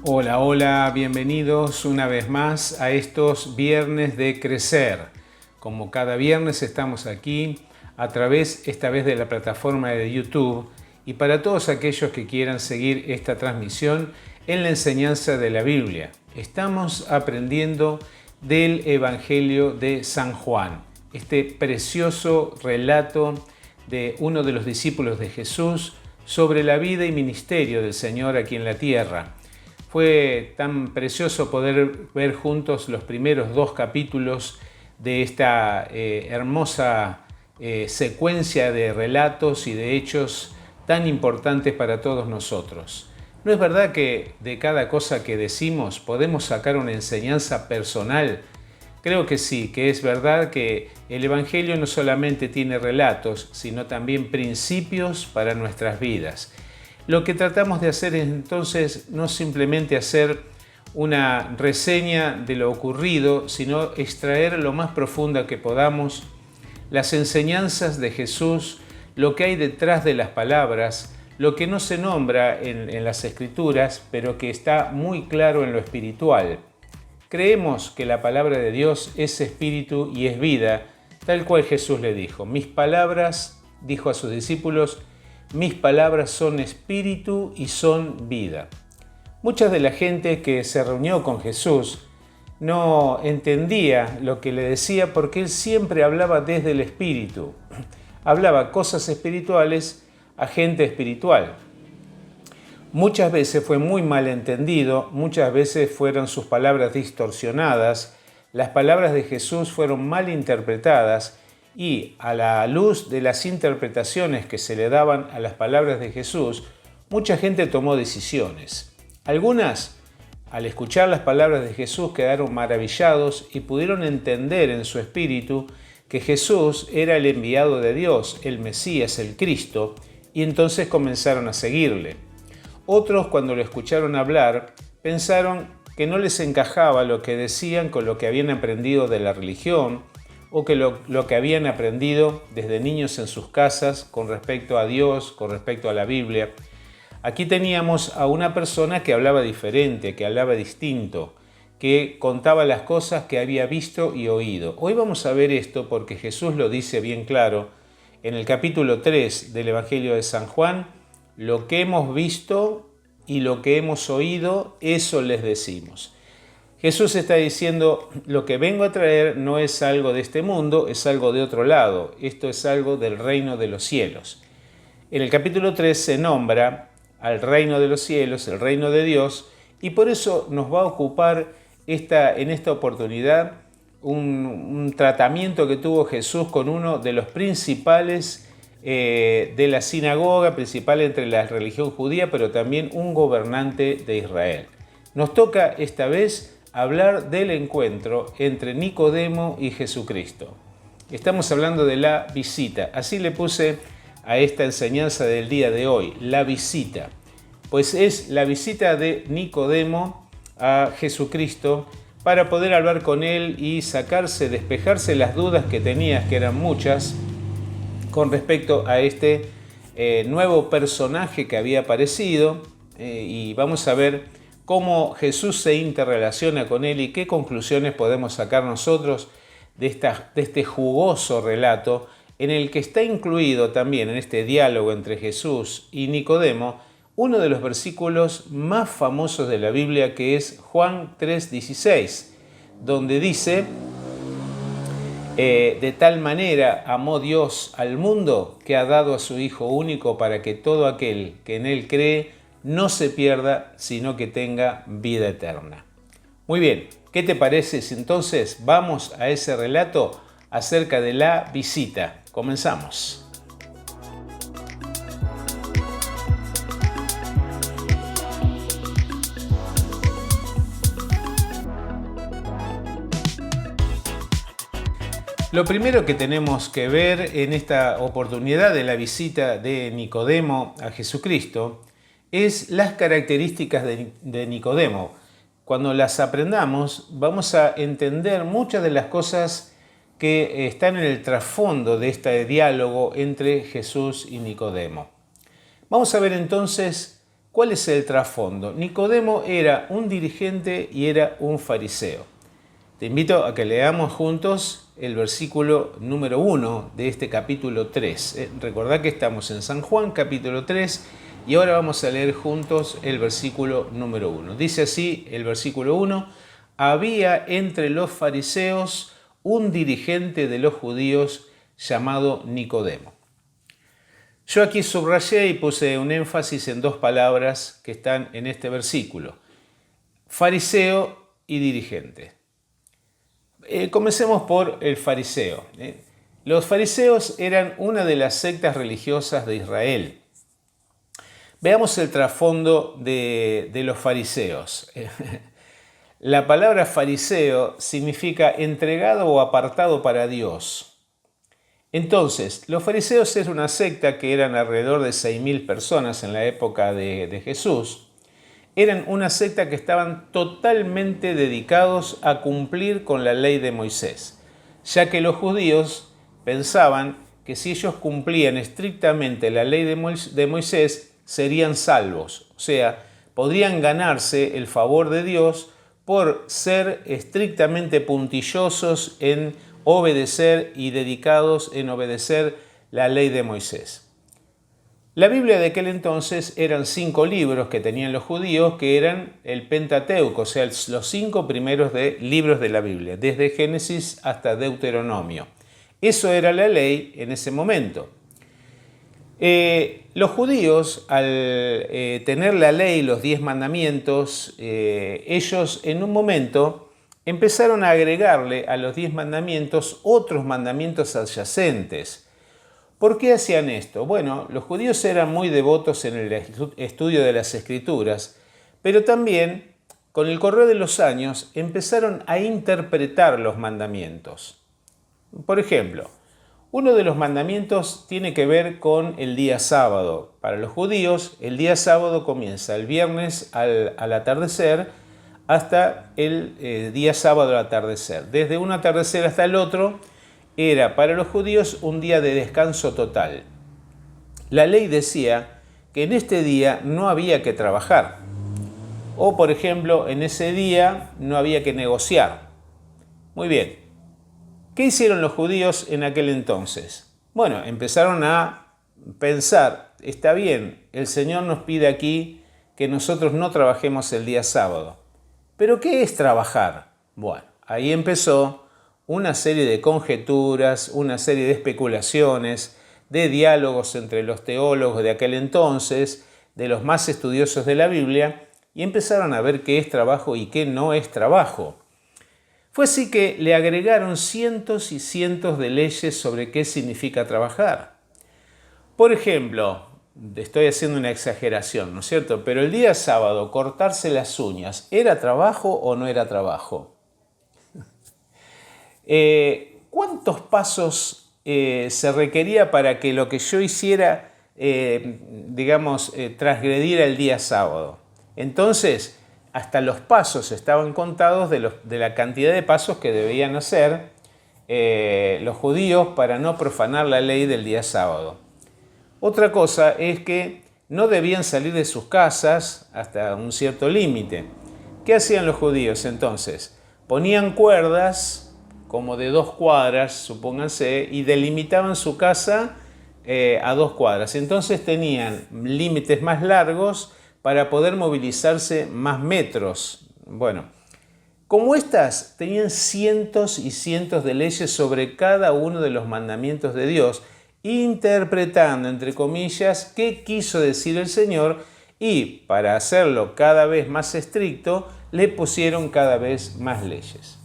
Hola, hola, bienvenidos una vez más a estos viernes de crecer. Como cada viernes estamos aquí a través esta vez de la plataforma de YouTube y para todos aquellos que quieran seguir esta transmisión en la enseñanza de la Biblia. Estamos aprendiendo del Evangelio de San Juan, este precioso relato de uno de los discípulos de Jesús sobre la vida y ministerio del Señor aquí en la tierra. Fue tan precioso poder ver juntos los primeros 2 capítulos de esta hermosa secuencia de relatos y de hechos tan importantes para todos nosotros. ¿No es verdad que de cada cosa que decimos podemos sacar una enseñanza personal? Creo que sí, que es verdad que el Evangelio no solamente tiene relatos, sino también principios para nuestras vidas. Lo que tratamos de hacer es entonces no simplemente hacer una reseña de lo ocurrido, sino extraer lo más profunda que podamos las enseñanzas de Jesús, lo que hay detrás de las palabras, lo que no se nombra en las Escrituras, pero que está muy claro en lo espiritual. Creemos que la palabra de Dios es espíritu y es vida, tal cual Jesús le dijo. Mis palabras, dijo a sus discípulos, mis palabras son espíritu y son vida. Mucha de la gente que se reunió con Jesús no entendía lo que le decía porque él siempre hablaba desde el espíritu. Hablaba cosas espirituales a gente espiritual. Muchas veces fue muy mal entendido, muchas veces fueron sus palabras distorsionadas, las palabras de Jesús fueron mal interpretadas y a la luz de las interpretaciones que se le daban a las palabras de Jesús, mucha gente tomó decisiones. Algunas, al escuchar las palabras de Jesús, quedaron maravillados y pudieron entender en su espíritu que Jesús era el enviado de Dios, el Mesías, el Cristo, y entonces comenzaron a seguirle. Otros, cuando lo escucharon hablar, pensaron que no les encajaba lo que decían con lo que habían aprendido de la religión o que lo que habían aprendido desde niños en sus casas con respecto a Dios, con respecto a la Biblia. Aquí teníamos a una persona que hablaba diferente, que hablaba distinto, que contaba las cosas que había visto y oído. Hoy vamos a ver esto porque Jesús lo dice bien claro en el capítulo 3 del Evangelio de San Juan. Lo que hemos visto y lo que hemos oído, eso les decimos. Jesús está diciendo, lo que vengo a traer no es algo de este mundo, es algo de otro lado. Esto es algo del reino de los cielos. En el capítulo 3 se nombra al reino de los cielos, el reino de Dios, y por eso nos va a ocupar en esta oportunidad un tratamiento que tuvo Jesús con uno de los principales de la sinagoga, principal entre la religión judía, pero también un gobernante de Israel. Nos toca esta vez hablar del encuentro entre Nicodemo y Jesucristo. Estamos hablando de la visita. Así le puse a esta enseñanza del día de hoy, la visita. Pues es la visita de Nicodemo a Jesucristo para poder hablar con él y despejarse las dudas que tenía, que eran muchas, con respecto a este nuevo personaje que había aparecido. Y vamos a ver cómo Jesús se interrelaciona con él y qué conclusiones podemos sacar nosotros de este jugoso relato en el que está incluido también en este diálogo entre Jesús y Nicodemo uno de los versículos más famosos de la Biblia, que es Juan 3:16, donde dice, de tal manera amó Dios al mundo que ha dado a su Hijo único para que todo aquel que en él cree no se pierda, sino que tenga vida eterna. Muy bien, ¿qué te parece si entonces vamos a ese relato acerca de la visita? Comenzamos. Lo primero que tenemos que ver en esta oportunidad de la visita de Nicodemo a Jesucristo es las características de Nicodemo. Cuando las aprendamos, vamos a entender muchas de las cosas que están en el trasfondo de este diálogo entre Jesús y Nicodemo. Vamos a ver entonces cuál es el trasfondo. Nicodemo era un dirigente y era un fariseo. Te invito a que leamos juntos el versículo número 1 de este capítulo 3. Recordá que estamos en San Juan, capítulo 3, y ahora vamos a leer juntos el versículo número 1. Dice así el versículo 1: había entre los fariseos un dirigente de los judíos llamado Nicodemo. Yo aquí subrayé y puse un énfasis en dos palabras que están en este versículo: fariseo y dirigente. Comencemos por el fariseo. Los fariseos eran una de las sectas religiosas de Israel. Veamos el trasfondo de los fariseos. La palabra fariseo significa entregado o apartado para Dios. Entonces, los fariseos eran una secta que eran alrededor de 6.000 personas en la época de Jesús. Eran una secta que estaban totalmente dedicados a cumplir con la ley de Moisés, ya que los judíos pensaban que si ellos cumplían estrictamente la ley de Moisés, serían salvos, o sea, podrían ganarse el favor de Dios por ser estrictamente puntillosos en obedecer y dedicados en obedecer la ley de Moisés. La Biblia de aquel entonces eran 5 libros que tenían los judíos, que eran el Pentateuco, o sea, los 5 primeros libros de la Biblia, desde Génesis hasta Deuteronomio. Eso era la ley en ese momento. Los judíos, al tener la ley, los 10 mandamientos, ellos en un momento empezaron a agregarle a los 10 mandamientos otros mandamientos adyacentes. ¿Por qué hacían esto? Bueno, los judíos eran muy devotos en el estudio de las Escrituras, pero también, con el correr de los años, empezaron a interpretar los mandamientos. Por ejemplo, uno de los mandamientos tiene que ver con el día sábado. Para los judíos, el día sábado comienza el viernes al atardecer hasta el día sábado al atardecer. Desde un atardecer hasta el otro, era para los judíos un día de descanso total. La ley decía que en este día no había que trabajar. O, por ejemplo, en ese día no había que negociar. Muy bien. ¿Qué hicieron los judíos en aquel entonces? Bueno, empezaron a pensar, está bien, el Señor nos pide aquí que nosotros no trabajemos el día sábado. ¿Pero qué es trabajar? Bueno, ahí empezó una serie de conjeturas, una serie de especulaciones, de diálogos entre los teólogos de aquel entonces, de los más estudiosos de la Biblia, y empezaron a ver qué es trabajo y qué no es trabajo. Fue así que le agregaron cientos y cientos de leyes sobre qué significa trabajar. Por ejemplo, estoy haciendo una exageración, ¿no es cierto? Pero el día sábado, cortarse las uñas, ¿era trabajo o no era trabajo? ¿Cuántos pasos se requería para que lo que yo hiciera, transgrediera el día sábado? Entonces, hasta los pasos estaban contados de la cantidad de pasos que debían hacer los judíos para no profanar la ley del día sábado. Otra cosa es que no debían salir de sus casas hasta un cierto límite. ¿Qué hacían los judíos entonces? Ponían cuerdas como de 2 cuadras, supónganse, y delimitaban su casa a 2 cuadras. Entonces tenían límites más largos para poder movilizarse más metros. Bueno, como estas, tenían cientos y cientos de leyes sobre cada uno de los mandamientos de Dios, interpretando, entre comillas, qué quiso decir el Señor, y para hacerlo cada vez más estricto, le pusieron cada vez más leyes.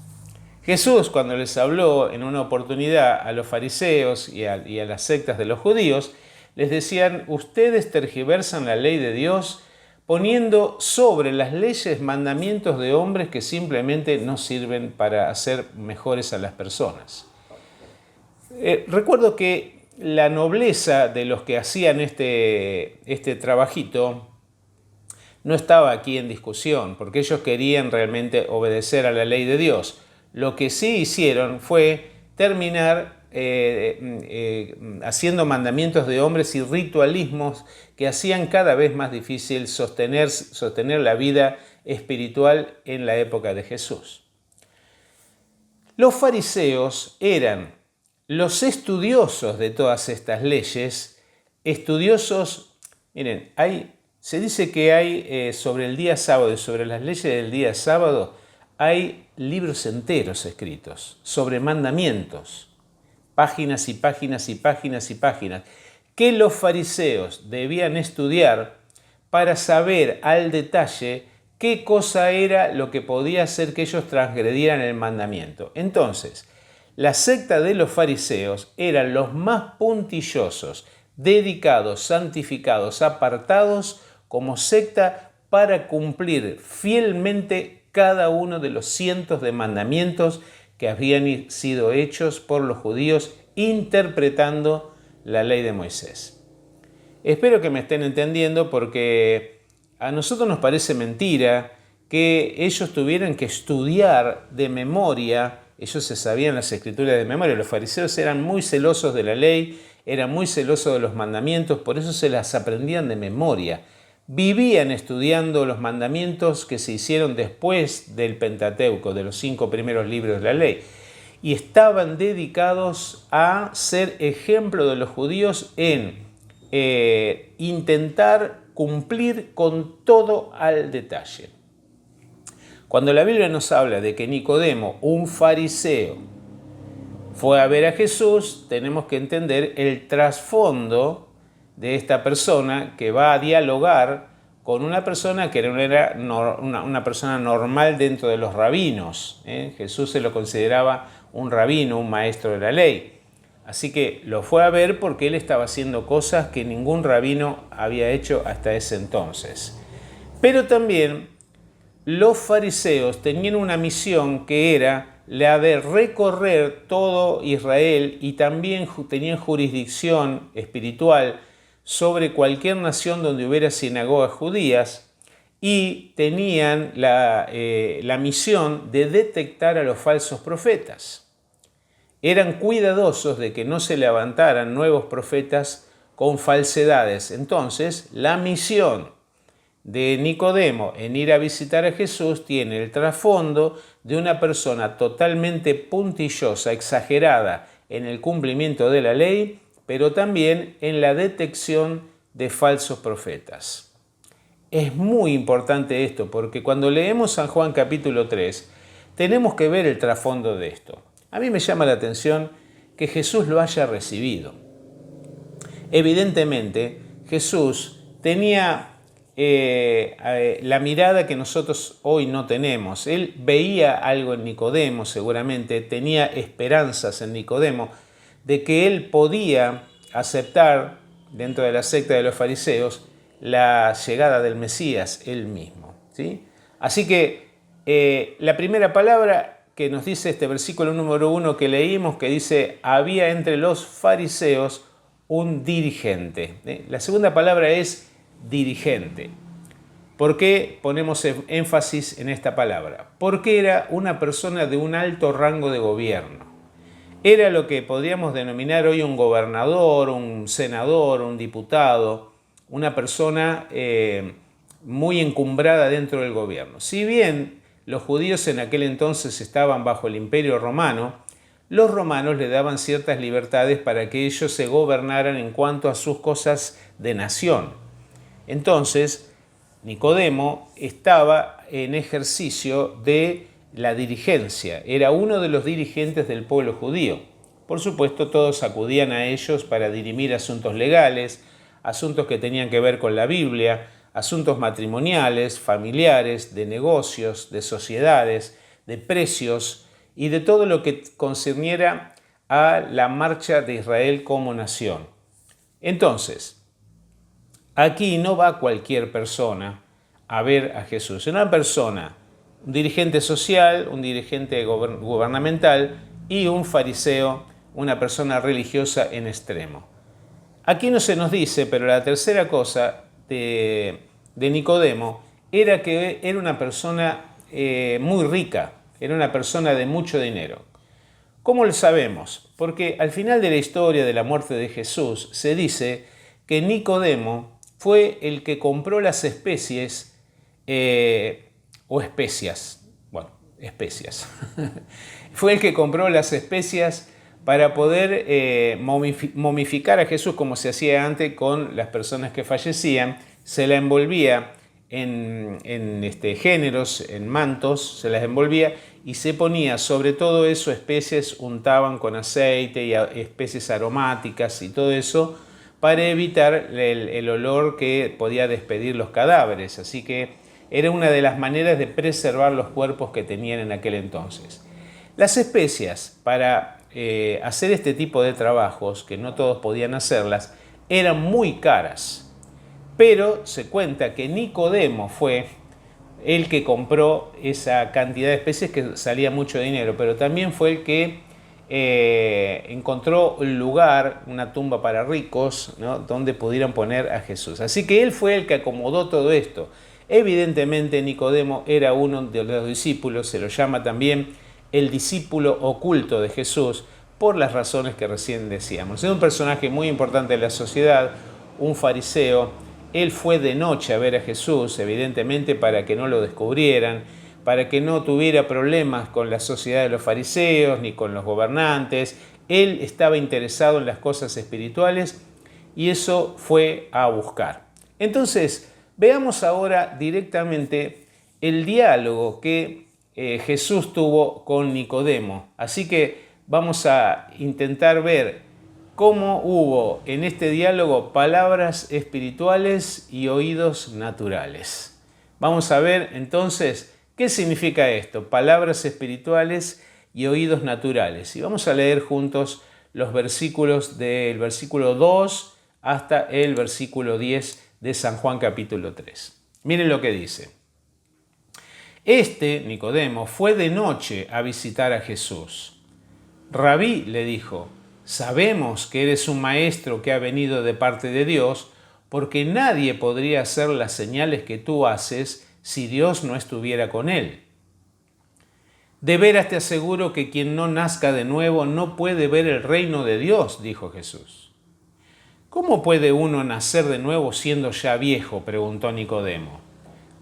Jesús, cuando les habló en una oportunidad a los fariseos y a las sectas de los judíos, les decían: ustedes tergiversan la ley de Dios poniendo sobre las leyes mandamientos de hombres que simplemente no sirven para hacer mejores a las personas. Recuerdo que la nobleza de los que hacían este trabajito no estaba aquí en discusión, porque ellos querían realmente obedecer a la ley de Dios. Lo que sí hicieron fue terminar haciendo mandamientos de hombres y ritualismos que hacían cada vez más difícil sostener la vida espiritual en la época de Jesús. Los fariseos eran los estudiosos de todas estas leyes, estudiosos, miren, se dice que hay sobre el día sábado y sobre las leyes del día sábado, hay libros enteros escritos sobre mandamientos, páginas y páginas y páginas y páginas, que los fariseos debían estudiar para saber al detalle qué cosa era lo que podía hacer que ellos transgredieran el mandamiento. Entonces, la secta de los fariseos eran los más puntillosos, dedicados, santificados, apartados como secta para cumplir fielmente cada uno de los cientos de mandamientos que habían sido hechos por los judíos interpretando la ley de Moisés. Espero que me estén entendiendo porque a nosotros nos parece mentira que ellos tuvieran que estudiar de memoria, ellos se sabían las escrituras de memoria, los fariseos eran muy celosos de la ley, eran muy celosos de los mandamientos, por eso se las aprendían de memoria. Vivían estudiando los mandamientos que se hicieron después del Pentateuco, de los 5 primeros libros de la ley, y estaban dedicados a ser ejemplo de los judíos en intentar cumplir con todo al detalle. Cuando la Biblia nos habla de que Nicodemo, un fariseo, fue a ver a Jesús, tenemos que entender el trasfondo de esta persona que va a dialogar con una persona que era una persona normal dentro de los rabinos. Jesús se lo consideraba un rabino, un maestro de la ley. Así que lo fue a ver porque él estaba haciendo cosas que ningún rabino había hecho hasta ese entonces. Pero también los fariseos tenían una misión que era la de recorrer todo Israel y también tenían jurisdicción espiritual sobre cualquier nación donde hubiera sinagogas judías y tenían la misión de detectar a los falsos profetas. Eran cuidadosos de que no se levantaran nuevos profetas con falsedades. Entonces, la misión de Nicodemo en ir a visitar a Jesús tiene el trasfondo de una persona totalmente puntillosa, exagerada en el cumplimiento de la ley, pero también en la detección de falsos profetas. Es muy importante esto porque cuando leemos San Juan capítulo 3, tenemos que ver el trasfondo de esto. A mí me llama la atención que Jesús lo haya recibido. Evidentemente, Jesús tenía la mirada que nosotros hoy no tenemos. Él veía algo en Nicodemo, seguramente, tenía esperanzas en Nicodemo, de que él podía aceptar, dentro de la secta de los fariseos, la llegada del Mesías, él mismo, ¿sí? Así que la primera palabra que nos dice este versículo número 1 que leímos, que dice, había entre los fariseos un dirigente. La segunda palabra es dirigente. ¿Por qué ponemos énfasis en esta palabra? Porque era una persona de un alto rango de gobierno. Era lo que podríamos denominar hoy un gobernador, un senador, un diputado, una persona muy encumbrada dentro del gobierno. Si bien los judíos en aquel entonces estaban bajo el Imperio Romano, los romanos le daban ciertas libertades para que ellos se gobernaran en cuanto a sus cosas de nación. Entonces, Nicodemo estaba en ejercicio de la dirigencia, era uno de los dirigentes del pueblo judío. Por supuesto, todos acudían a ellos para dirimir asuntos legales, asuntos que tenían que ver con la Biblia, asuntos matrimoniales, familiares, de negocios, de sociedades, de precios y de todo lo que concerniera a la marcha de Israel como nación. Entonces, aquí no va cualquier persona a ver a Jesús. Una persona, un dirigente social, un dirigente gubernamental y un fariseo, una persona religiosa en extremo. Aquí no se nos dice, pero la tercera cosa de Nicodemo era que era una persona muy rica, era una persona de mucho dinero. ¿Cómo lo sabemos? Porque al final de la historia de la muerte de Jesús se dice que Nicodemo fue el que compró las especies o especias. Bueno, especias. Fue el que compró las especias para poder momificar a Jesús como se hacía antes con las personas que fallecían. Se la envolvía en géneros, en mantos, se las envolvía y se ponía sobre todo eso especies, untaban con aceite y especies aromáticas y todo eso para evitar el olor que podía despedir los cadáveres. Así que era una de las maneras de preservar los cuerpos que tenían en aquel entonces. Las especias para hacer este tipo de trabajos, que no todos podían hacerlas, eran muy caras. Pero se cuenta que Nicodemo fue el que compró esa cantidad de especies que salía mucho dinero, pero también fue el que encontró un lugar, una tumba para ricos, ¿no?, donde pudieran poner a Jesús. Así que él fue el que acomodó todo esto. Evidentemente Nicodemo era uno de los discípulos, se lo llama también el discípulo oculto de Jesús, por las razones que recién decíamos. Es un personaje muy importante de la sociedad, un fariseo. Él fue de noche a ver a Jesús, evidentemente para que no lo descubrieran, para que no tuviera problemas con la sociedad de los fariseos ni con los gobernantes. Él estaba interesado en las cosas espirituales y eso fue a buscar. Entonces, veamos ahora directamente el diálogo que Jesús tuvo con Nicodemo. Así que vamos a intentar ver cómo hubo en este diálogo palabras espirituales y oídos naturales. Vamos a ver entonces qué significa esto, palabras espirituales y oídos naturales. Y vamos a leer juntos los versículos del versículo 2 hasta el versículo 10 de San Juan capítulo 3. Miren lo que dice. Nicodemo, fue de noche a visitar a Jesús. Rabí, le dijo, sabemos que eres un maestro que ha venido de parte de Dios, porque nadie podría hacer las señales que tú haces si Dios no estuviera con él. De veras te aseguro que quien no nazca de nuevo no puede ver el reino de Dios, dijo Jesús. ¿Cómo puede uno nacer de nuevo siendo ya viejo?, preguntó Nicodemo.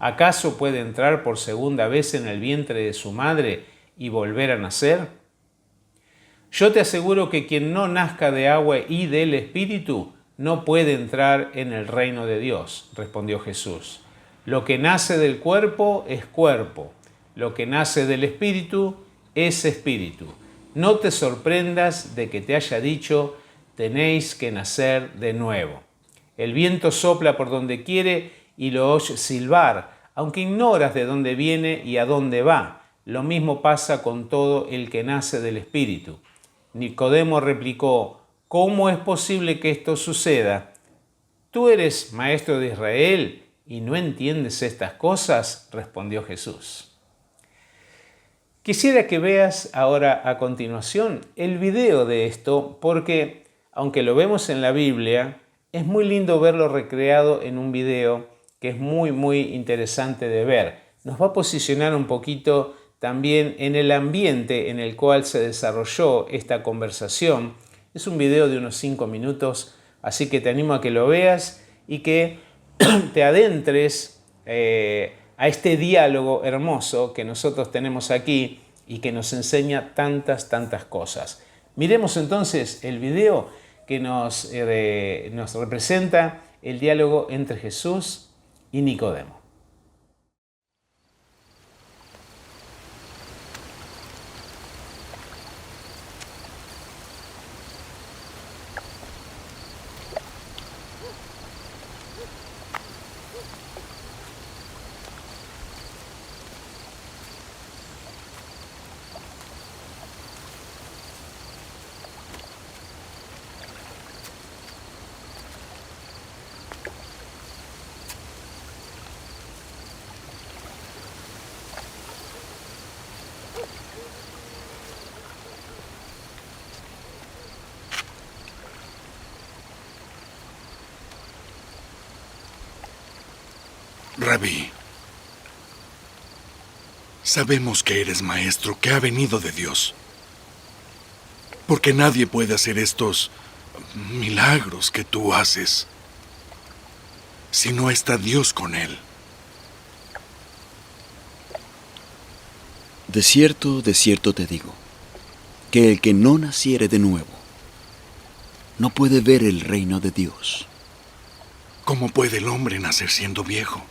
¿Acaso puede entrar por segunda vez en el vientre de su madre y volver a nacer? Yo te aseguro que quien no nazca de agua y del Espíritu no puede entrar en el reino de Dios, respondió Jesús. Lo que nace del cuerpo es cuerpo, lo que nace del Espíritu es espíritu. No te sorprendas de que te haya dicho, tenéis que nacer de nuevo. El viento sopla por donde quiere y lo oyes silbar, aunque ignoras de dónde viene y a dónde va. Lo mismo pasa con todo el que nace del Espíritu. Nicodemo replicó, ¿cómo es posible que esto suceda? ¿Tú eres maestro de Israel y no entiendes estas cosas?, respondió Jesús. Quisiera que veas ahora a continuación el video de esto, porque aunque lo vemos en la Biblia, es muy lindo verlo recreado en un video que es muy, muy interesante de ver. Nos va a posicionar un poquito también en el ambiente en el cual se desarrolló esta conversación. Es un video de unos 5 minutos, así que te animo a que lo veas y que te adentres a este diálogo hermoso que nosotros tenemos aquí y que nos enseña tantas cosas. Miremos entonces el video que nos representa el diálogo entre Jesús y Nicodemo. Rabí, sabemos que eres maestro que ha venido de Dios. Porque nadie puede hacer estos milagros que tú haces si no está Dios con él. De cierto te digo, que el que no naciere de nuevo, no puede ver el reino de Dios. ¿Cómo puede el hombre nacer siendo viejo?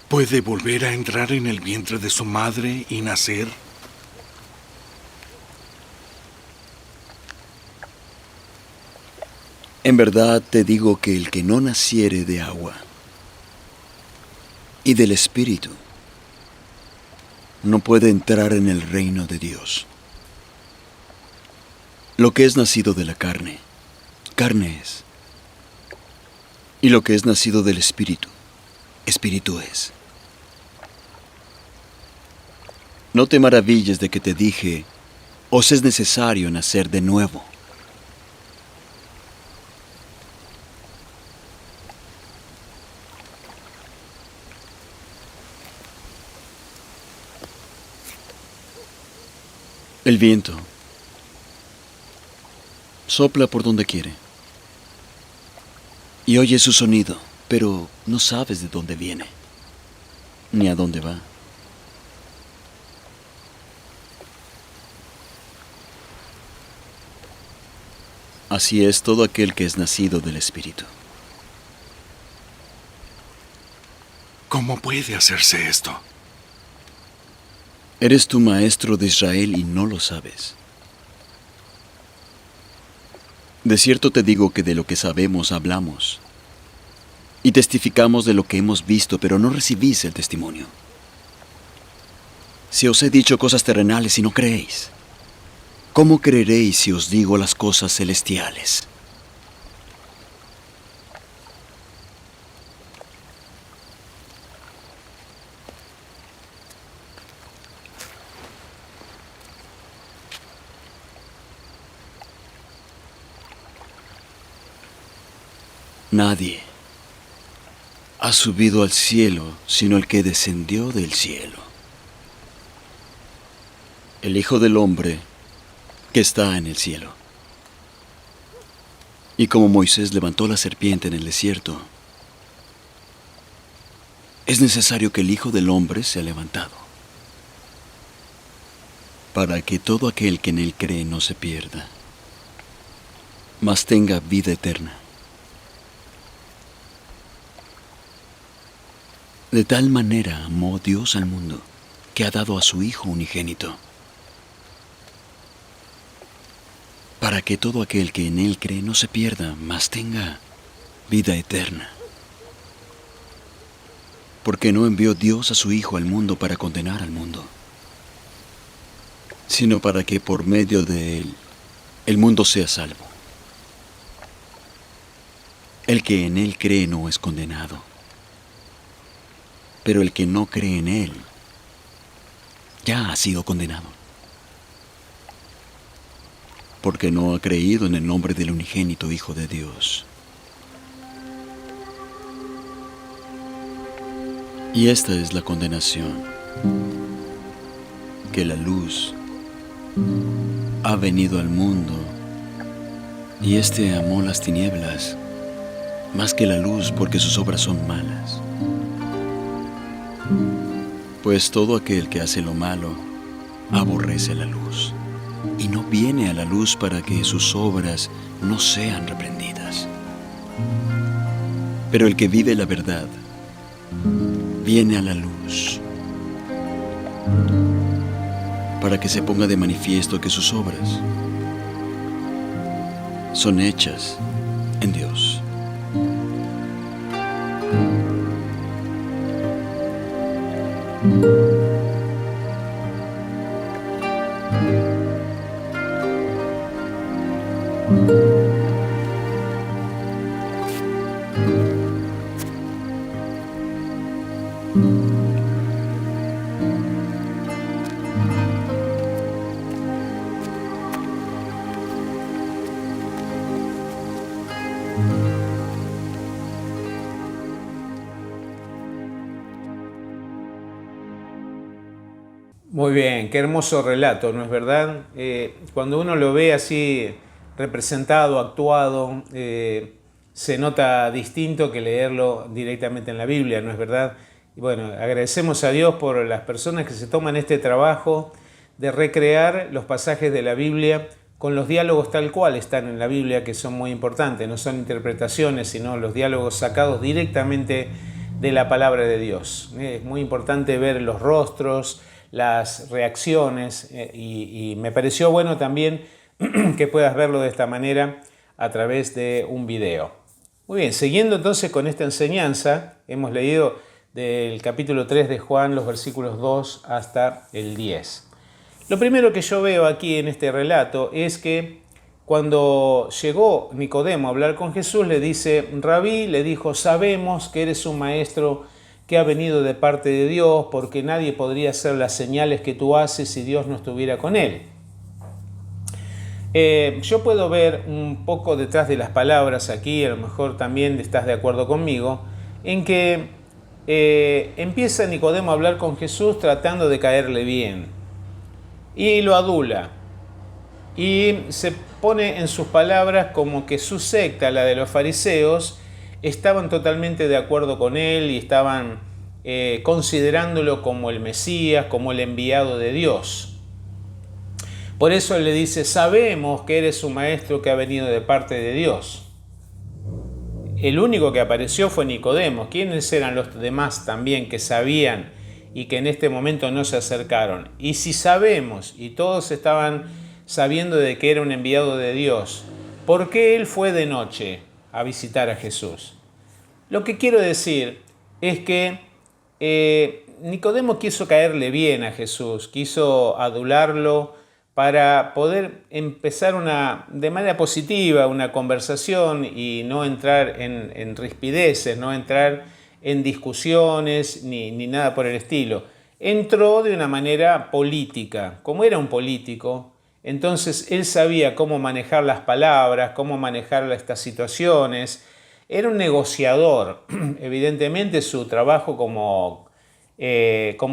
¿Puede volver a entrar en el vientre de su madre y nacer? En verdad te digo que el que no naciere de agua y del Espíritu, no puede entrar en el reino de Dios. Lo que es nacido de la carne, carne es. Y lo que es nacido del Espíritu, Espíritu es. No te maravilles de que te dije, os es necesario nacer de nuevo. El viento sopla por donde quiere y oyes su sonido, pero no sabes de dónde viene ni a dónde va. Así es todo aquel que es nacido del Espíritu. ¿Cómo puede hacerse esto? Eres tu maestro de Israel y no lo sabes. De cierto te digo que de lo que sabemos hablamos y testificamos de lo que hemos visto, pero no recibís el testimonio. Si os he dicho cosas terrenales y no creéis, ¿cómo creeréis si os digo las cosas celestiales? Nadie ha subido al cielo sino el que descendió del cielo, el Hijo del Hombre que está en el cielo. Y como Moisés levantó la serpiente en el desierto, es necesario que el Hijo del Hombre sea levantado, para que todo aquel que en él cree no se pierda, mas tenga vida eterna. De tal manera amó Dios al mundo, que ha dado a su Hijo unigénito, para que todo aquel que en él cree no se pierda, mas tenga vida eterna. Porque no envió Dios a su Hijo al mundo para condenar al mundo, sino para que por medio de él el mundo sea salvo. El que en él cree no es condenado, pero el que no cree en él ya ha sido condenado, porque no ha creído en el nombre del unigénito Hijo de Dios. Y esta es la condenación, que la luz ha venido al mundo, y éste amó las tinieblas más que la luz, porque sus obras son malas. Pues todo aquel que hace lo malo aborrece la luz, y no viene a la luz para que sus obras no sean reprendidas. Pero el que vive la verdad viene a la luz, para que se ponga de manifiesto que sus obras son hechas en Dios. Muy bien, qué hermoso relato, ¿no es verdad? Cuando uno lo ve así representado, actuado, se nota distinto que leerlo directamente en la Biblia, ¿no es verdad? Y bueno, agradecemos a Dios por las personas que se toman este trabajo de recrear los pasajes de la Biblia con los diálogos tal cual están en la Biblia, que son muy importantes, no son interpretaciones, sino los diálogos sacados directamente de la palabra de Dios. Es muy importante ver los rostros, las reacciones, y me pareció bueno también que puedas verlo de esta manera a través de un video. Muy bien, siguiendo entonces con esta enseñanza, hemos leído del capítulo 3 de Juan, los versículos 2 hasta el 10. Lo primero que yo veo aquí en este relato es que cuando llegó Nicodemo a hablar con Jesús, le dice, Rabí, le dijo, sabemos que eres un maestro que ha venido de parte de Dios, porque nadie podría hacer las señales que tú haces si Dios no estuviera con él. Yo puedo ver un poco detrás de las palabras aquí, a lo mejor también estás de acuerdo conmigo, en que empieza Nicodemo a hablar con Jesús tratando de caerle bien, y lo adula, y se pone en sus palabras como que su secta, la de los fariseos, estaban totalmente de acuerdo con él y estaban considerándolo como el Mesías, como el enviado de Dios. Por eso él le dice, sabemos que eres un maestro que ha venido de parte de Dios. El único que apareció fue Nicodemo. ¿Quiénes eran los demás también que sabían y que en este momento no se acercaron? Y si sabemos, y todos estaban sabiendo de que era un enviado de Dios, ¿por qué él fue de noche a visitar a Jesús? Lo que quiero decir es que Nicodemo quiso caerle bien a Jesús, quiso adularlo para poder empezar de manera positiva una conversación y no entrar en rispideces, no entrar en discusiones ni nada por el estilo. Entró de una manera política, como era un político. Entonces él sabía cómo manejar las palabras, cómo manejar estas situaciones. Era un negociador. Evidentemente su trabajo como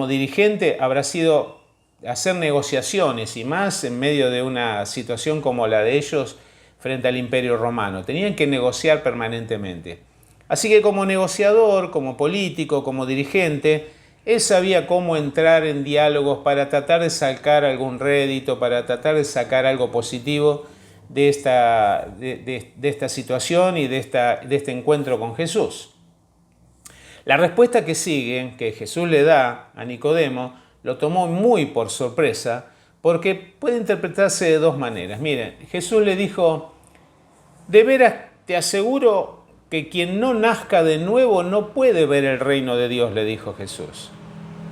dirigente habrá sido hacer negociaciones, y más en medio de una situación como la de ellos frente al Imperio Romano. Tenían que negociar permanentemente. Así que como negociador, como político, como dirigente, él sabía cómo entrar en diálogos para tratar de sacar algún rédito, para tratar de sacar algo positivo de esta situación y de este encuentro con Jesús. La respuesta que sigue, que Jesús le da a Nicodemo, lo tomó muy por sorpresa, porque puede interpretarse de dos maneras. Miren, Jesús le dijo, de veras te aseguro que quien no nazca de nuevo no puede ver el reino de Dios, le dijo Jesús.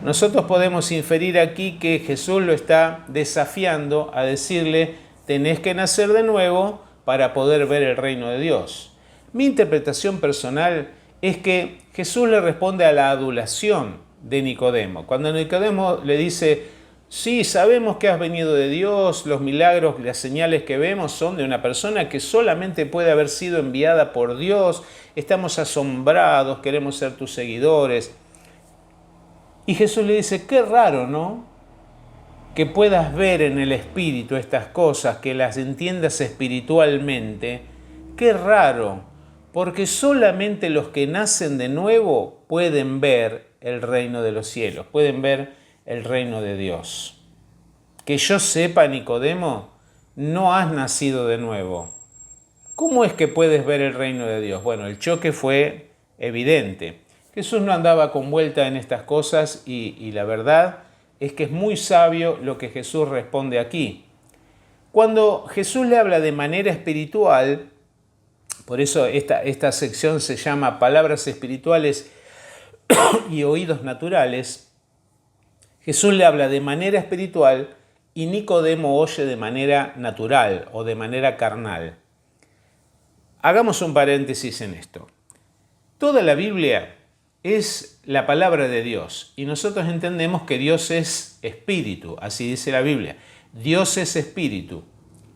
Nosotros podemos inferir aquí que Jesús lo está desafiando a decirle, tenés que nacer de nuevo para poder ver el reino de Dios. Mi interpretación personal es que Jesús le responde a la adulación de Nicodemo. Cuando Nicodemo le dice, sí, sabemos que has venido de Dios, los milagros, las señales que vemos son de una persona que solamente puede haber sido enviada por Dios, estamos asombrados, queremos ser tus seguidores. Y Jesús le dice, qué raro, ¿no? Que puedas ver en el espíritu estas cosas, que las entiendas espiritualmente. Qué raro, porque solamente los que nacen de nuevo pueden ver el reino de los cielos, pueden ver el reino de Dios. Que yo sepa, Nicodemo, no has nacido de nuevo. ¿Cómo es que puedes ver el reino de Dios? Bueno, el choque fue evidente. Jesús no andaba con vuelta en estas cosas y la verdad es que es muy sabio lo que Jesús responde aquí. Cuando Jesús le habla de manera espiritual, por eso esta sección se llama Palabras espirituales y oídos naturales, Jesús le habla de manera espiritual y Nicodemo oye de manera natural o de manera carnal. Hagamos un paréntesis en esto. Toda la Biblia es la palabra de Dios y nosotros entendemos que Dios es espíritu, así dice la Biblia. Dios es espíritu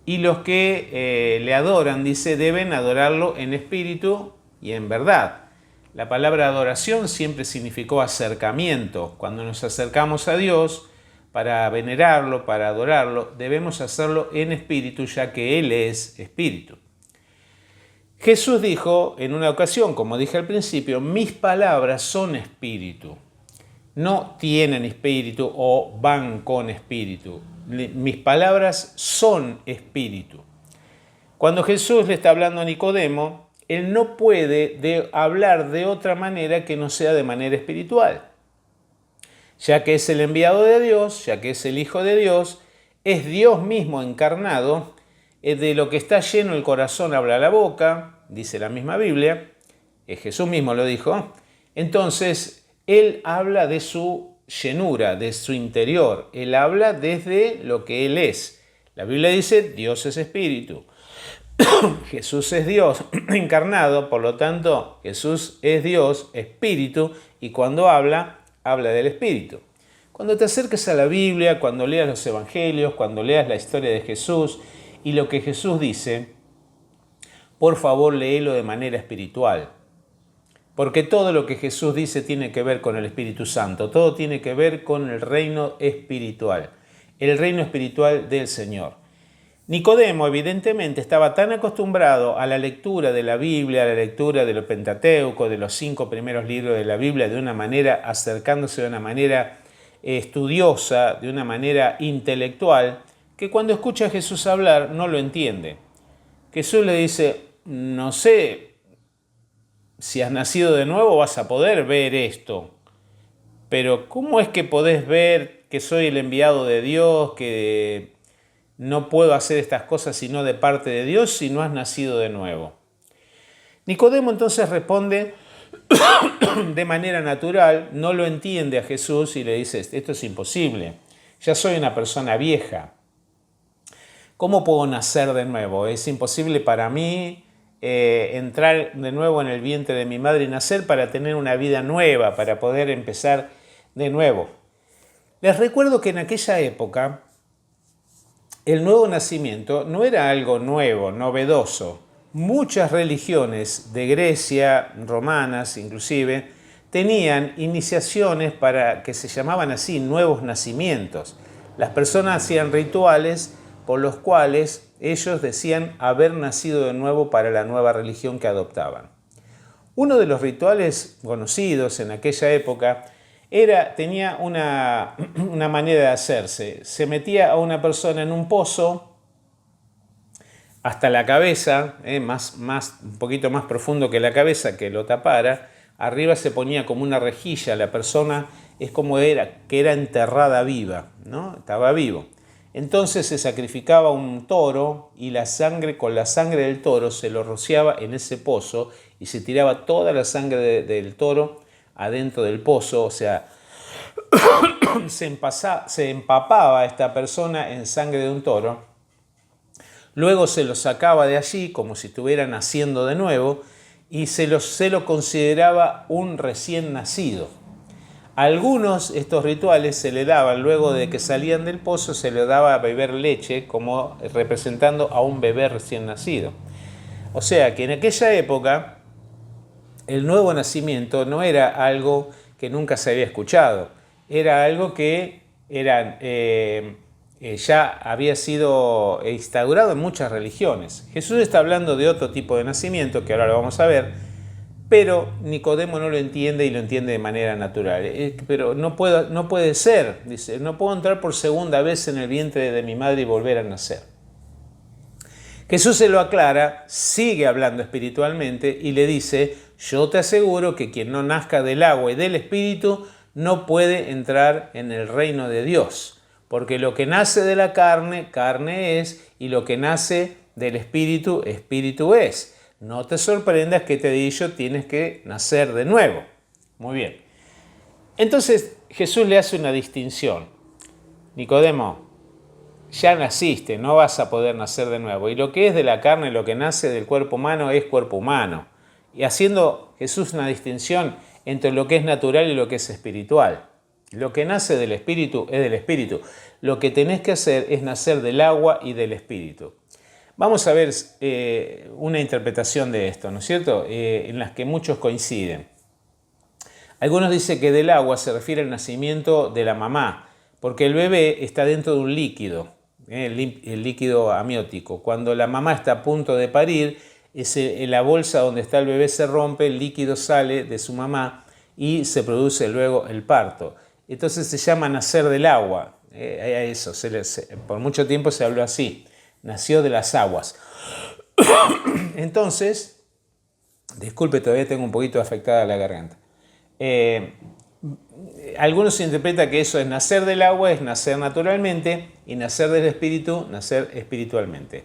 y los que le adoran, dice, deben adorarlo en espíritu y en verdad. La palabra adoración siempre significó acercamiento. Cuando nos acercamos a Dios, para venerarlo, para adorarlo, debemos hacerlo en espíritu, ya que Él es espíritu. Jesús dijo en una ocasión, como dije al principio, mis palabras son espíritu. No tienen espíritu o van con espíritu. Mis palabras son espíritu. Cuando Jesús le está hablando a Nicodemo, él no puede hablar de otra manera que no sea de manera espiritual. Ya que es el enviado de Dios, ya que es el Hijo de Dios, es Dios mismo encarnado, de lo que está lleno el corazón habla la boca, dice la misma Biblia, Jesús mismo lo dijo. Entonces, Él habla de su llenura, de su interior. Él habla desde lo que Él es. La Biblia dice, Dios es espíritu. Jesús es Dios encarnado, por lo tanto, Jesús es Dios, espíritu, y cuando habla del espíritu. Cuando te acerques a la Biblia, cuando leas los evangelios, cuando leas la historia de Jesús y lo que Jesús dice, por favor léelo de manera espiritual. Porque todo lo que Jesús dice tiene que ver con el Espíritu Santo, todo tiene que ver con el reino espiritual del Señor. Nicodemo evidentemente estaba tan acostumbrado a la lectura de la Biblia, a la lectura de los Pentateuco, de los 5 primeros libros de la Biblia, de una manera acercándose de una manera estudiosa, de una manera intelectual, que cuando escucha a Jesús hablar no lo entiende. Jesús le dice, no sé, si has nacido de nuevo vas a poder ver esto, pero ¿cómo es que podés ver que soy el enviado de Dios, que no puedo hacer estas cosas sino de parte de Dios si no has nacido de nuevo? Nicodemo entonces responde de manera natural, no lo entiende a Jesús y le dice, esto es imposible, ya soy una persona vieja. ¿Cómo puedo nacer de nuevo? Es imposible para mí entrar de nuevo en el vientre de mi madre y nacer para tener una vida nueva, para poder empezar de nuevo. Les recuerdo que en aquella época el nuevo nacimiento no era algo nuevo, novedoso. Muchas religiones de Grecia, romanas inclusive, tenían iniciaciones para que se llamaban así, nuevos nacimientos. Las personas hacían rituales por los cuales ellos decían haber nacido de nuevo para la nueva religión que adoptaban. Uno de los rituales conocidos en aquella época tenía una manera de hacerse. Se metía a una persona en un pozo hasta la cabeza, un poquito más profundo que la cabeza, que lo tapara. Arriba se ponía como una rejilla, la persona es como que era enterrada viva, ¿no? Estaba vivo. Entonces se sacrificaba un toro y con la sangre del toro se lo rociaba en ese pozo y se tiraba toda la sangre del toro adentro del pozo, o sea, se empapaba esta persona en sangre de un toro, luego se lo sacaba de allí como si estuviera naciendo de nuevo y se lo consideraba un recién nacido. A algunos estos rituales se le daban, luego de que salían del pozo, se le daba a beber leche como representando a un bebé recién nacido. O sea que en aquella época el nuevo nacimiento no era algo que nunca se había escuchado, era algo que ya había sido instaurado en muchas religiones. Jesús está hablando de otro tipo de nacimiento, que ahora lo vamos a ver, pero Nicodemo no lo entiende y lo entiende de manera natural. Pero no puede ser, dice, no puedo entrar por segunda vez en el vientre de mi madre y volver a nacer. Jesús se lo aclara, sigue hablando espiritualmente y le dice, yo te aseguro que quien no nazca del agua y del espíritu no puede entrar en el reino de Dios, porque lo que nace de la carne, carne es, y lo que nace del espíritu, espíritu es. No te sorprendas que te he dicho, tienes que nacer de nuevo. Muy bien. Entonces Jesús le hace una distinción. Nicodemo, ya naciste, no vas a poder nacer de nuevo. Y lo que es de la carne, lo que nace del cuerpo humano, es cuerpo humano. Y haciendo Jesús una distinción entre lo que es natural y lo que es espiritual. Lo que nace del espíritu es del espíritu. Lo que tenés que hacer es nacer del agua y del espíritu. Vamos a ver una interpretación de esto, ¿no es cierto? En las que muchos coinciden. Algunos dicen que del agua se refiere al nacimiento de la mamá, porque el bebé está dentro de un líquido, el líquido amniótico. Cuando la mamá está a punto de parir, la bolsa donde está el bebé se rompe, el líquido sale de su mamá y se produce luego el parto. Entonces se llama nacer del agua. Eso, por mucho tiempo se habló así, nació de las aguas. Entonces, disculpe, todavía tengo un poquito afectada la garganta. Algunos interpretan que eso es nacer del agua, es nacer naturalmente, y nacer del espíritu, nacer espiritualmente.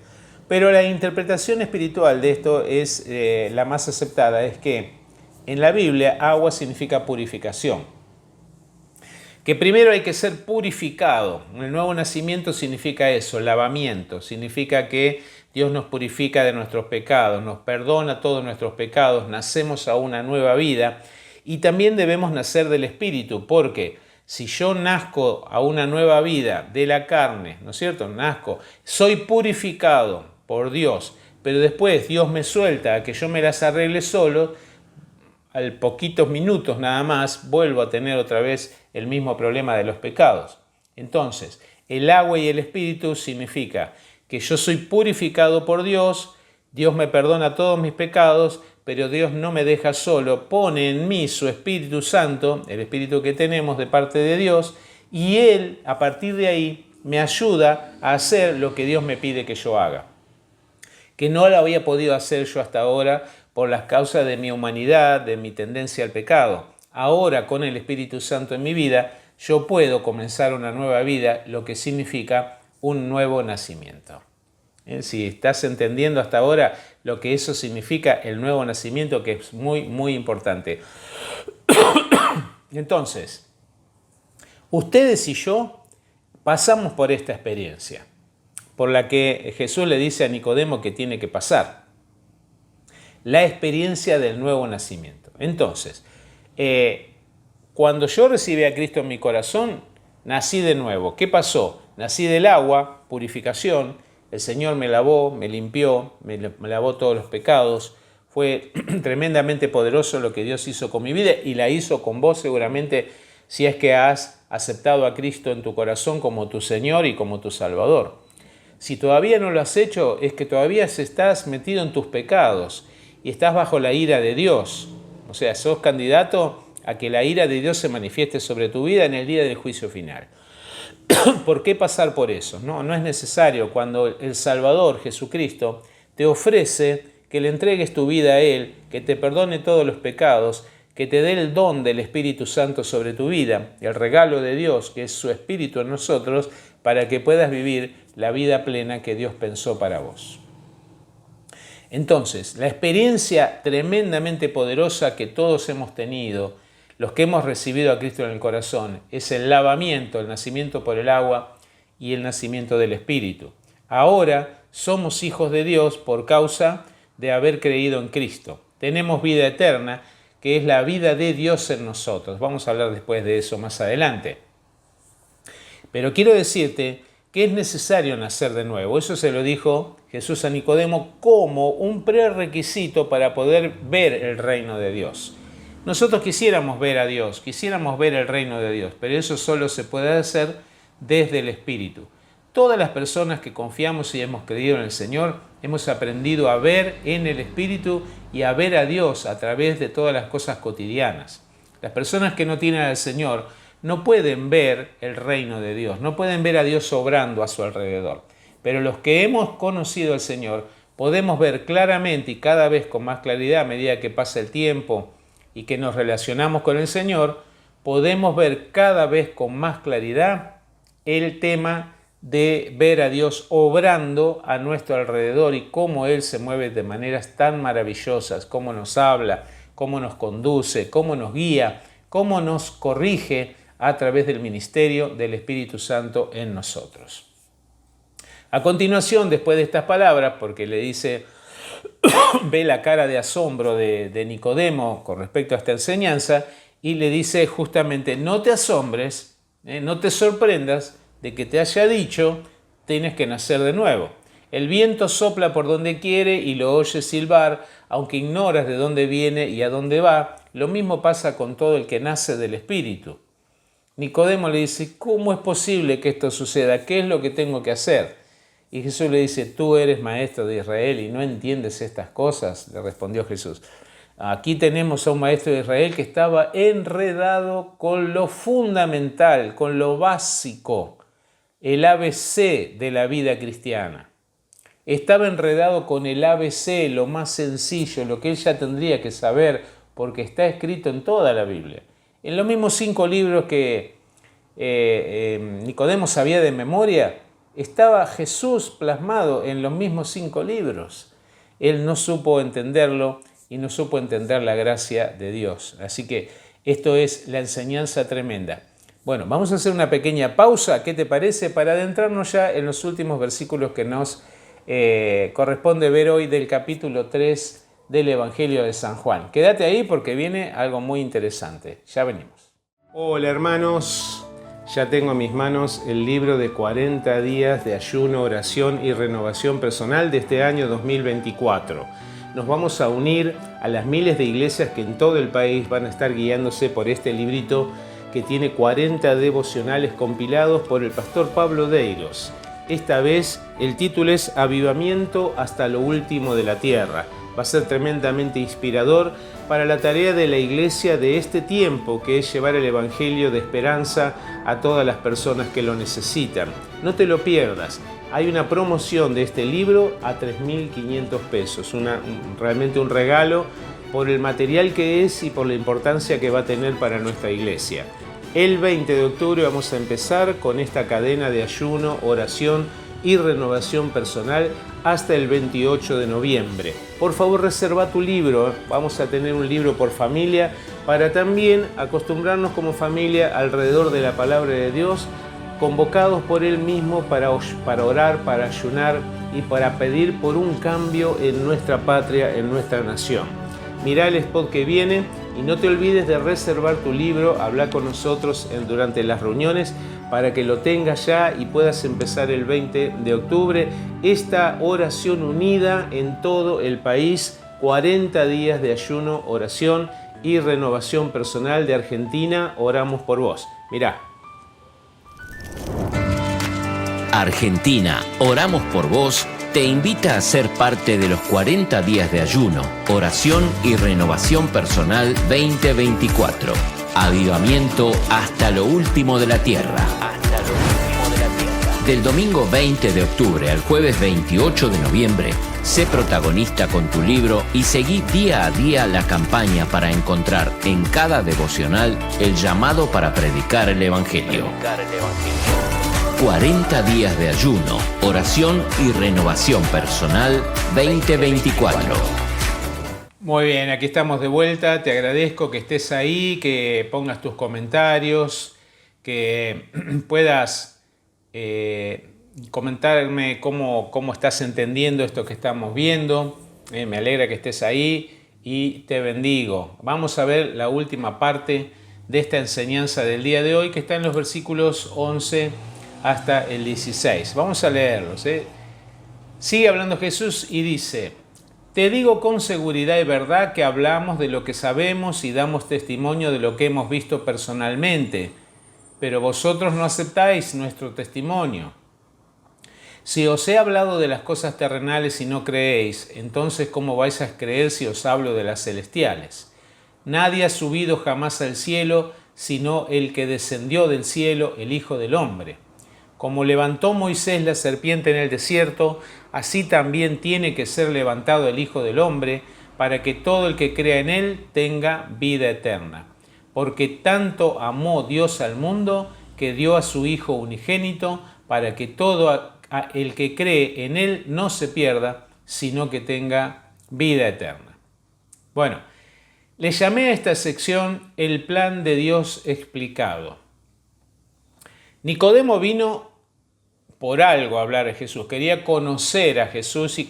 Pero la interpretación espiritual de esto es la más aceptada, es que en la Biblia agua significa purificación. Que primero hay que ser purificado. El nuevo nacimiento significa eso, lavamiento. Significa que Dios nos purifica de nuestros pecados, nos perdona todos nuestros pecados, nacemos a una nueva vida. Y también debemos nacer del Espíritu, porque si yo nazco a una nueva vida de la carne, ¿no es cierto? Soy purificado por Dios, pero después Dios me suelta a que yo me las arregle solo, al poquitos minutos nada más vuelvo a tener otra vez el mismo problema de los pecados. Entonces, el agua y el Espíritu significa que yo soy purificado por Dios, Dios me perdona todos mis pecados, pero Dios no me deja solo, pone en mí su Espíritu Santo, el Espíritu que tenemos de parte de Dios, y Él, a partir de ahí, me ayuda a hacer lo que Dios me pide que yo haga. Que no lo había podido hacer yo hasta ahora por las causas de mi humanidad, de mi tendencia al pecado. Ahora, con el Espíritu Santo en mi vida, yo puedo comenzar una nueva vida, lo que significa un nuevo nacimiento. Si estás entendiendo hasta ahora lo que eso significa, el nuevo nacimiento, que es muy, muy importante. Entonces, ustedes y yo pasamos por esta experiencia, por la que Jesús le dice a Nicodemo que tiene que pasar. La experiencia del nuevo nacimiento. Entonces, cuando yo recibí a Cristo en mi corazón, nací de nuevo. ¿Qué pasó? Nací del agua, purificación. El Señor me lavó, me limpió, me lavó todos los pecados. Fue tremendamente poderoso lo que Dios hizo con mi vida y la hizo con vos seguramente si es que has aceptado a Cristo en tu corazón como tu Señor y como tu Salvador. Si todavía no lo has hecho, es que todavía estás metido en tus pecados y estás bajo la ira de Dios. O sea, sos candidato a que la ira de Dios se manifieste sobre tu vida en el día del juicio final. ¿Por qué pasar por eso? No es necesario. Cuando el Salvador, Jesucristo, te ofrece que le entregues tu vida a Él, que te perdone todos los pecados, que te dé el don del Espíritu Santo sobre tu vida, el regalo de Dios, que es su Espíritu en nosotros, para que puedas vivir la vida plena que Dios pensó para vos. Entonces, la experiencia tremendamente poderosa que todos hemos tenido, los que hemos recibido a Cristo en el corazón, es el lavamiento, el nacimiento por el agua y el nacimiento del Espíritu. Ahora somos hijos de Dios por causa de haber creído en Cristo. Tenemos vida eterna, que es la vida de Dios en nosotros. Vamos a hablar después de eso más adelante. Pero quiero decirte que es necesario nacer de nuevo. Eso se lo dijo Jesús a Nicodemo como un prerequisito para poder ver el reino de Dios. Nosotros quisiéramos ver a Dios, quisiéramos ver el reino de Dios, pero eso solo se puede hacer desde el Espíritu. Todas las personas que confiamos y hemos creído en el Señor, hemos aprendido a ver en el Espíritu y a ver a Dios a través de todas las cosas cotidianas. Las personas que no tienen al Señor no pueden ver el reino de Dios, no pueden ver a Dios obrando a su alrededor. Pero los que hemos conocido al Señor podemos ver claramente y cada vez con más claridad a medida que pasa el tiempo y que nos relacionamos con el Señor, podemos ver cada vez con más claridad el tema de ver a Dios obrando a nuestro alrededor y cómo Él se mueve de maneras tan maravillosas, cómo nos habla, cómo nos conduce, cómo nos guía, cómo nos corrige a través del ministerio del Espíritu Santo en nosotros. A continuación, después de estas palabras, porque le dice, ve la cara de asombro de Nicodemo con respecto a esta enseñanza y le dice justamente, no te asombres, no te sorprendas de que te haya dicho, tienes que nacer de nuevo. El viento sopla por donde quiere y lo oyes silbar, aunque ignoras de dónde viene y a dónde va. Lo mismo pasa con todo el que nace del Espíritu. Nicodemo le dice, ¿cómo es posible que esto suceda? ¿Qué es lo que tengo que hacer? Y Jesús le dice, tú eres maestro de Israel y no entiendes estas cosas, le respondió Jesús. Aquí tenemos a un maestro de Israel que estaba enredado con lo fundamental, con lo básico, el ABC de la vida cristiana. Estaba enredado con el ABC, lo más sencillo, lo que él ya tendría que saber, porque está escrito en toda la Biblia. En los mismos 5 libros que Nicodemo sabía de memoria, estaba Jesús plasmado en los mismos 5 libros. Él no supo entenderlo y no supo entender la gracia de Dios. Así que esto es la enseñanza tremenda. Bueno, vamos a hacer una pequeña pausa, ¿qué te parece? Para adentrarnos ya en los últimos versículos que nos corresponde ver hoy del capítulo 3 del Evangelio de San Juan. Quédate ahí porque viene algo muy interesante. Ya venimos. Hola hermanos, ya tengo en mis manos el libro de 40 días de ayuno, oración y renovación personal de este año 2024. Nos vamos a unir a las miles de iglesias que en todo el país van a estar guiándose por este librito que tiene 40 devocionales compilados por el pastor Pablo Deiros. Esta vez el título es Avivamiento hasta lo último de la tierra. Va a ser tremendamente inspirador para la tarea de la iglesia de este tiempo, que es llevar el evangelio de esperanza a todas las personas que lo necesitan. No te lo pierdas. Hay una promoción de este libro a 3.500 pesos. Realmente un regalo por el material que es y por la importancia que va a tener para nuestra iglesia. El 20 de octubre vamos a empezar con esta cadena de ayuno, oración y renovación personal hasta el 28 de noviembre. Por favor, reserva tu libro. Vamos a tener un libro por familia para también acostumbrarnos como familia alrededor de la palabra de Dios, convocados por Él mismo para orar, para ayunar y para pedir por un cambio en nuestra patria, en nuestra nación. Mirá el spot que viene y no te olvides de reservar tu libro, habla con nosotros durante las reuniones para que lo tengas ya y puedas empezar el 20 de octubre esta oración unida en todo el país, 40 días de ayuno, oración y renovación personal de Argentina. Oramos por vos. Mirá. Argentina, oramos por vos, te invita a ser parte de los 40 días de ayuno, oración y renovación personal 2024. Avivamiento hasta lo último de la tierra. Del domingo 20 de octubre al jueves 28 de noviembre, sé protagonista con tu libro y seguí día a día la campaña para encontrar en cada devocional el llamado para predicar el Evangelio. 40 días de ayuno, oración y renovación personal 2024. Muy bien, aquí estamos de vuelta. Te agradezco que estés ahí, que pongas tus comentarios, que puedas comentarme cómo estás entendiendo esto que estamos viendo. Me alegra que estés ahí y te bendigo. Vamos a ver la última parte de esta enseñanza del día de hoy, que está en los versículos 11 hasta el 16. Vamos a leerlos. Sigue hablando Jesús y dice: te digo con seguridad y verdad que hablamos de lo que sabemos y damos testimonio de lo que hemos visto personalmente, pero vosotros no aceptáis nuestro testimonio. Si os he hablado de las cosas terrenales y no creéis, entonces ¿cómo vais a creer si os hablo de las celestiales? Nadie ha subido jamás al cielo, sino el que descendió del cielo, el Hijo del Hombre. Como levantó Moisés la serpiente en el desierto, así también tiene que ser levantado el Hijo del Hombre, para que todo el que crea en él tenga vida eterna. Porque tanto amó Dios al mundo, que dio a su Hijo unigénito, para que todo el que cree en él no se pierda, sino que tenga vida eterna. Bueno, le llamé a esta sección el plan de Dios explicado. Nicodemo vino por algo a hablar a Jesús, quería conocer a Jesús y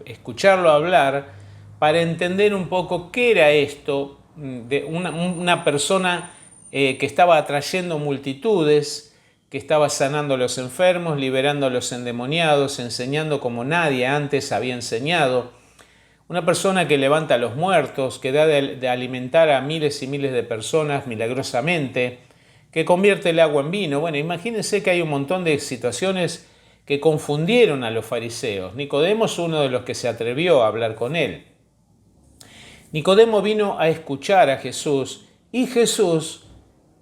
escucharlo hablar para entender un poco qué era esto de una persona que estaba atrayendo multitudes, que estaba sanando a los enfermos, liberando a los endemoniados, enseñando como nadie antes había enseñado, una persona que levanta a los muertos, que da de alimentar a miles y miles de personas milagrosamente, que convierte el agua en vino. Bueno, imagínense que hay un montón de situaciones que confundieron a los fariseos. Nicodemo es uno de los que se atrevió a hablar con él. Nicodemo vino a escuchar a Jesús y Jesús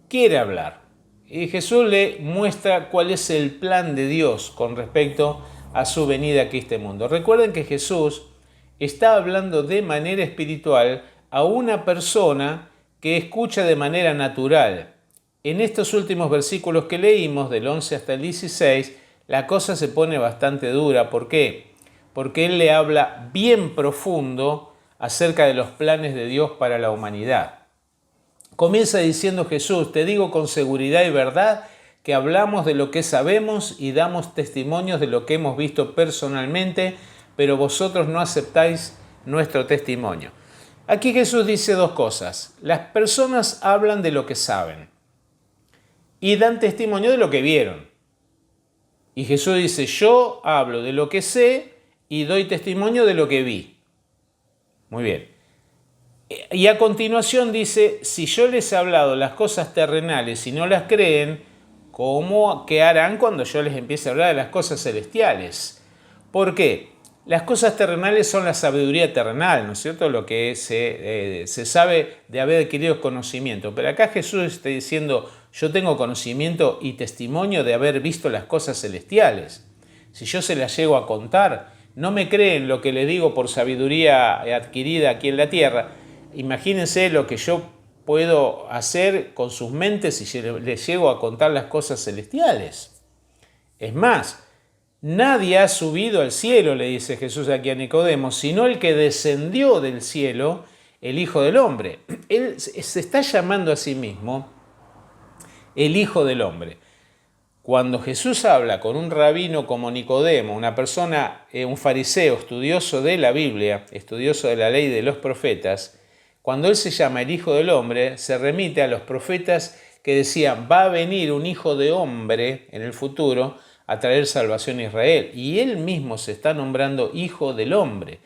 quiere hablar. Y Jesús le muestra cuál es el plan de Dios con respecto a su venida aquí a este mundo. Recuerden que Jesús está hablando de manera espiritual a una persona que escucha de manera natural. En estos últimos versículos que leímos, del 11 hasta el 16, la cosa se pone bastante dura. ¿Por qué? Porque Él le habla bien profundo acerca de los planes de Dios para la humanidad. Comienza diciendo Jesús: te digo con seguridad y verdad que hablamos de lo que sabemos y damos testimonios de lo que hemos visto personalmente, pero vosotros no aceptáis nuestro testimonio. Aquí Jesús dice dos cosas. Las personas hablan de lo que saben y dan testimonio de lo que vieron. Y Jesús dice: yo hablo de lo que sé y doy testimonio de lo que vi. Muy bien. Y a continuación dice: si yo les he hablado las cosas terrenales y no las creen, ¿qué harán cuando yo les empiece a hablar de las cosas celestiales? ¿Por qué? Las cosas terrenales son la sabiduría terrenal, ¿no es cierto? Lo que se sabe de haber adquirido conocimiento. Pero acá Jesús está diciendo: yo tengo conocimiento y testimonio de haber visto las cosas celestiales. Si yo se las llego a contar, no me creen lo que le digo por sabiduría adquirida aquí en la tierra. Imagínense lo que yo puedo hacer con sus mentes si les llego a contar las cosas celestiales. Es más, nadie ha subido al cielo, le dice Jesús aquí a Nicodemo, sino el que descendió del cielo, el Hijo del Hombre. Él se está llamando a sí mismo el Hijo del Hombre. Cuando Jesús habla con un rabino como Nicodemo, una persona, un fariseo estudioso de la Biblia, estudioso de la ley de los profetas, cuando él se llama el Hijo del Hombre, se remite a los profetas que decían: va a venir un Hijo de Hombre en el futuro a traer salvación a Israel. Y él mismo se está nombrando Hijo del Hombre.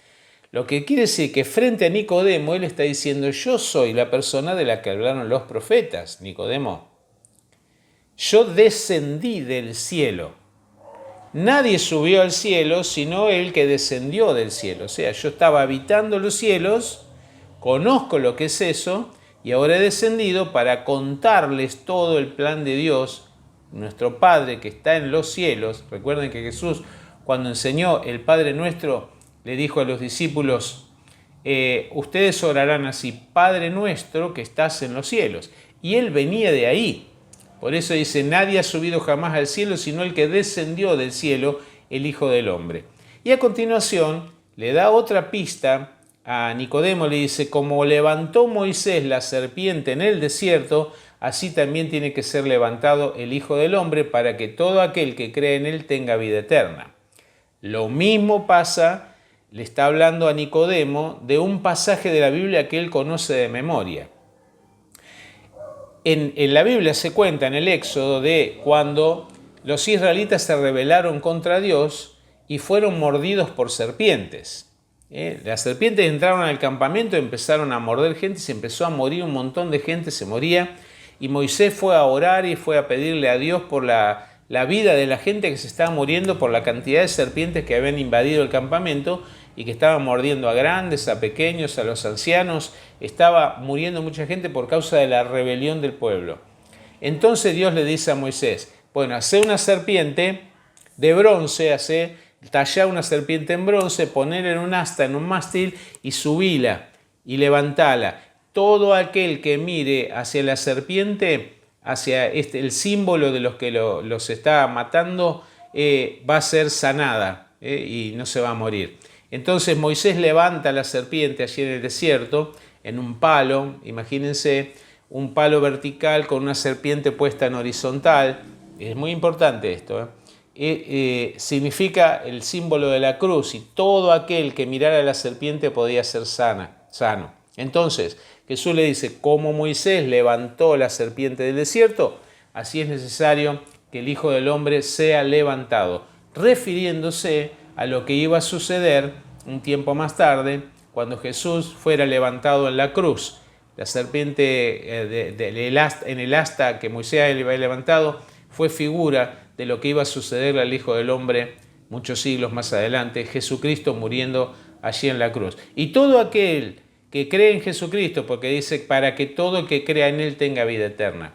Lo que quiere decir que frente a Nicodemo, él está diciendo: yo soy la persona de la que hablaron los profetas, Nicodemo. Yo descendí del cielo. Nadie subió al cielo sino el que descendió del cielo. O sea, yo estaba habitando los cielos, conozco lo que es eso, y ahora he descendido para contarles todo el plan de Dios, nuestro Padre que está en los cielos. Recuerden que Jesús, cuando enseñó el Padre Nuestro, le dijo a los discípulos: ustedes orarán así: Padre nuestro que estás en los cielos. Y él venía de ahí. Por eso dice: nadie ha subido jamás al cielo sino el que descendió del cielo, el Hijo del Hombre. Y a continuación le da otra pista a Nicodemo, le dice: como levantó Moisés la serpiente en el desierto, así también tiene que ser levantado el Hijo del Hombre, para que todo aquel que cree en él tenga vida eterna. Lo mismo pasa, le está hablando a Nicodemo de un pasaje de la Biblia que él conoce de memoria. En la Biblia se cuenta en el Éxodo de cuando los israelitas se rebelaron contra Dios y fueron mordidos por serpientes. Las serpientes entraron al campamento, empezaron a morder gente, se empezó a morir un montón de gente, se moría. Y Moisés fue a orar y fue a pedirle a Dios por la vida de la gente que se estaba muriendo por la cantidad de serpientes que habían invadido el campamento y que estaban mordiendo a grandes, a pequeños, a los ancianos. Estaba muriendo mucha gente por causa de la rebelión del pueblo. Entonces Dios le dice a Moisés: bueno, hacé una serpiente de bronce, tallá una serpiente en bronce, ponerla en un asta, en un mástil y subíla y levantala. Todo aquel que mire hacia la serpiente, hacia el símbolo de los que los está matando, va a ser sanada y no se va a morir. Entonces Moisés levanta la serpiente allí en el desierto, en un palo, imagínense, un palo vertical con una serpiente puesta en horizontal. Es muy importante esto. Significa el símbolo de la cruz, y todo aquel que mirara a la serpiente podía ser sano. Entonces Jesús le dice: como Moisés levantó la serpiente del desierto, así es necesario que el Hijo del Hombre sea levantado, refiriéndose a lo que iba a suceder un tiempo más tarde, cuando Jesús fuera levantado en la cruz. La serpiente en el asta que Moisés había levantado fue figura de lo que iba a suceder al Hijo del Hombre muchos siglos más adelante, Jesucristo muriendo allí en la cruz. Y todo aquel que cree en Jesucristo, porque dice, para que todo el que crea en Él tenga vida eterna.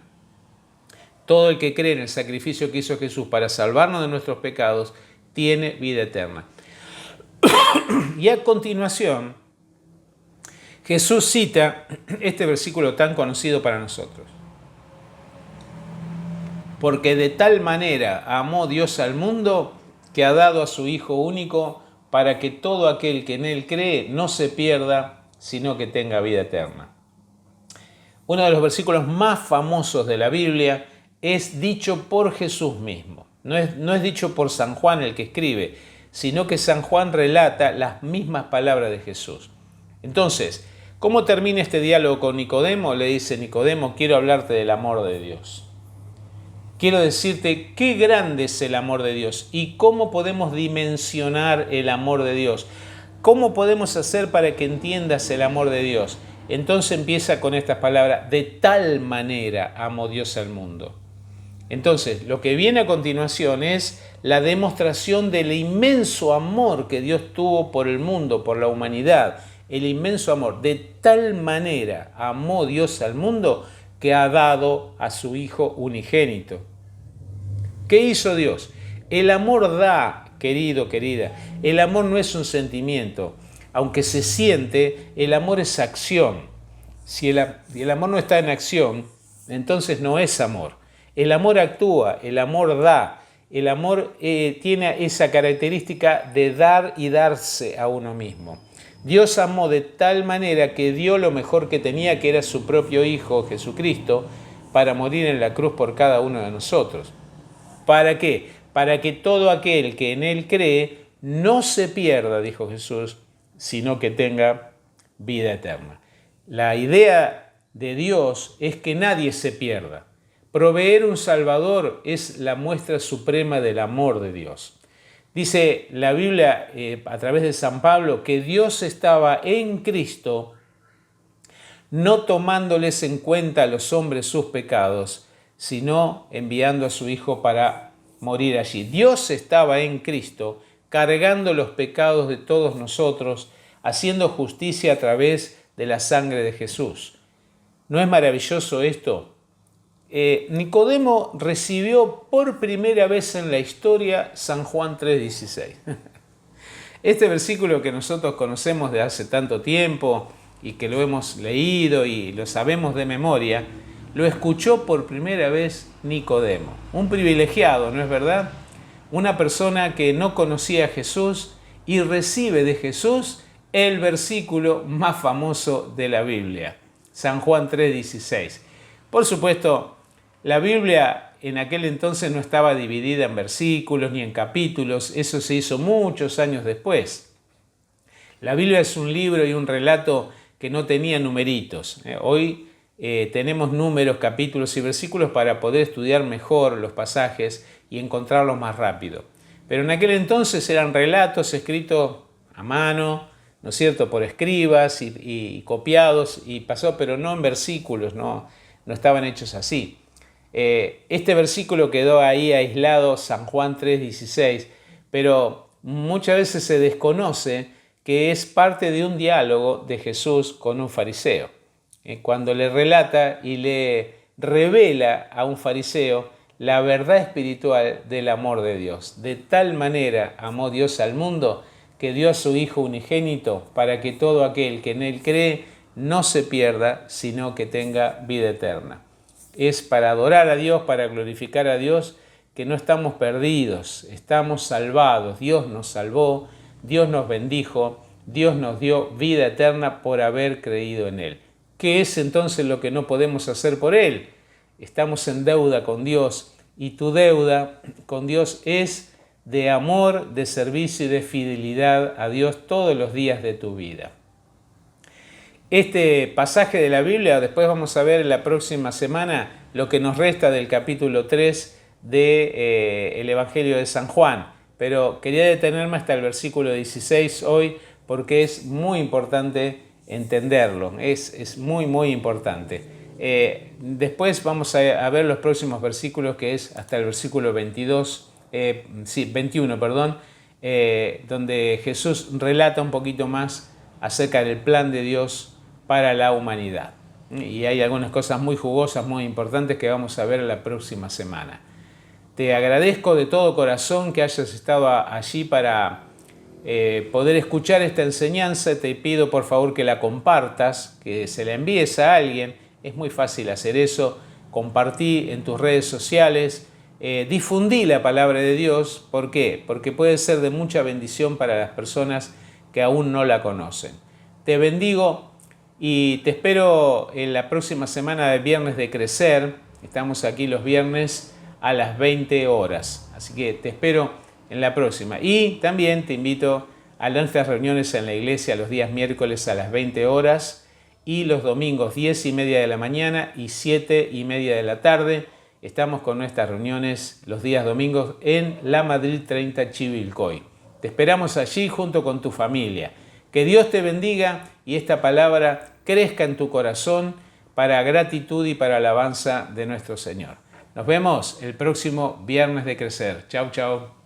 Todo el que cree en el sacrificio que hizo Jesús para salvarnos de nuestros pecados, tiene vida eterna. Y a continuación, Jesús cita este versículo tan conocido para nosotros. Porque de tal manera amó Dios al mundo que ha dado a su Hijo único para que todo aquel que en Él cree no se pierda, sino que tenga vida eterna. Uno de los versículos más famosos de la Biblia es dicho por Jesús mismo. No es dicho por San Juan el que escribe, sino que San Juan relata las mismas palabras de Jesús. Entonces, ¿cómo termina este diálogo con Nicodemo? Le dice Nicodemo, quiero hablarte del amor de Dios. Quiero decirte qué grande es el amor de Dios y cómo podemos dimensionar el amor de Dios. ¿Cómo podemos hacer para que entiendas el amor de Dios? Entonces empieza con estas palabras, de tal manera amó Dios al mundo. Entonces, lo que viene a continuación es la demostración del inmenso amor que Dios tuvo por el mundo, por la humanidad. El inmenso amor. De tal manera amó Dios al mundo que ha dado a su Hijo unigénito. ¿Qué hizo Dios? El amor da, querido, querida. El amor no es un sentimiento. Aunque se siente, el amor es acción. Si el amor no está en acción, entonces no es amor. El amor actúa, el amor da. El amor tiene esa característica de dar y darse a uno mismo. Dios amó de tal manera que dio lo mejor que tenía, que era su propio Hijo, Jesucristo, para morir en la cruz por cada uno de nosotros. ¿Para qué? Para que todo aquel que en Él cree no se pierda, dijo Jesús, sino que tenga vida eterna. La idea de Dios es que nadie se pierda. Proveer un Salvador es la muestra suprema del amor de Dios. Dice la Biblia a través de San Pablo que Dios estaba en Cristo, no tomándoles en cuenta a los hombres sus pecados, sino enviando a su Hijo para morir allí. Dios estaba en Cristo, cargando los pecados de todos nosotros, haciendo justicia a través de la sangre de Jesús. ¿No es maravilloso esto? Nicodemo recibió por primera vez en la historia San Juan 3:16. Este versículo que nosotros conocemos de hace tanto tiempo y que lo hemos leído y lo sabemos de memoria, lo escuchó por primera vez Nicodemo. Un privilegiado, ¿no es verdad? Una persona que no conocía a Jesús y recibe de Jesús el versículo más famoso de la Biblia, San Juan 3:16. Por supuesto, la Biblia en aquel entonces no estaba dividida en versículos ni en capítulos, eso se hizo muchos años después. La Biblia es un libro y un relato que no tenía numeritos. Hoy tenemos números, capítulos y versículos para poder estudiar mejor los pasajes y encontrarlos más rápido. Pero en aquel entonces eran relatos escritos a mano, ¿no es cierto?, por escribas y copiados, y pasó, pero no en versículos, no estaban hechos así. Este versículo quedó ahí aislado, San Juan 3:16, pero muchas veces se desconoce que es parte de un diálogo de Jesús con un fariseo. Cuando le relata y le revela a un fariseo la verdad espiritual del amor de Dios. De tal manera amó Dios al mundo que dio a su Hijo unigénito para que todo aquel que en Él cree no se pierda, sino que tenga vida eterna. Es para adorar a Dios, para glorificar a Dios, que no estamos perdidos, estamos salvados. Dios nos salvó, Dios nos bendijo, Dios nos dio vida eterna por haber creído en Él. ¿Qué es entonces lo que no podemos hacer por Él? Estamos en deuda con Dios y tu deuda con Dios es de amor, de servicio y de fidelidad a Dios todos los días de tu vida. Este pasaje de la Biblia, después vamos a ver en la próxima semana lo que nos resta del capítulo 3 del Evangelio de San Juan. Pero quería detenerme hasta el versículo 16 hoy porque es muy importante entenderlo. Es muy, muy importante. Después vamos a ver los próximos versículos, que es hasta el versículo 21, donde Jesús relata un poquito más acerca del plan de Dios para la humanidad. Y hay algunas cosas muy jugosas, muy importantes que vamos a ver la próxima semana. Te agradezco de todo corazón que hayas estado allí para poder escuchar esta enseñanza. Te pido por favor que la compartas, que se la envíes a alguien. Es muy fácil hacer eso. Compartí en tus redes sociales, difundí la palabra de Dios. ¿Por qué? Porque puede ser de mucha bendición para las personas que aún no la conocen. Te bendigo y te espero en la próxima semana de Viernes de Crecer. Estamos aquí los viernes a las 20 horas. Así que te espero en la próxima. Y también te invito a nuestras reuniones en la iglesia los días miércoles a las 20 horas y los domingos 10:30 de la mañana y 7:30 de la tarde. Estamos con nuestras reuniones los días domingos en la Madrid 30 Chivilcoy. Te esperamos allí junto con tu familia. Que Dios te bendiga y esta palabra crezca en tu corazón para gratitud y para alabanza de nuestro Señor. Nos vemos el próximo Viernes de Crecer. Chau, chau.